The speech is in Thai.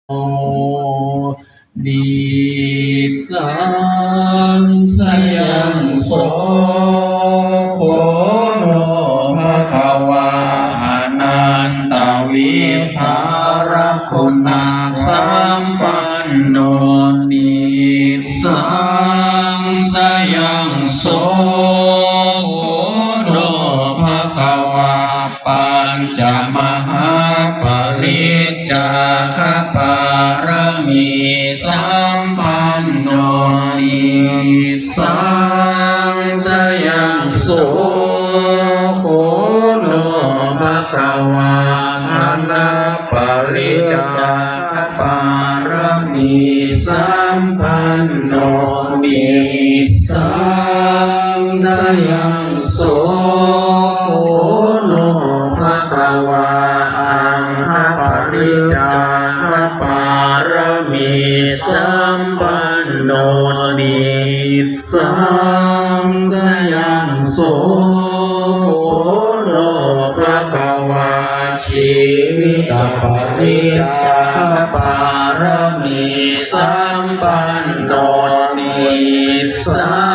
ดิสังสยังโสโฆโนภะคะวะอนันตวิภารคุณาสัมปันโนดิสังสยังโสโฆโนภะคะวะปัญจมหาปริจจาคะปารมีสัมปันโนดิสังสยังโสโฆโนภะคะวะอนันตปริจจาคะปารมีสัมปันโนดิสังสยังโสโฆโนภะคะวะอังคปริจจาคะปารมีสัมปันโนดิสังสยังโสโฆโนภะคะวะชีวิตปริจจาคะปารมีสัมปันโนดิสั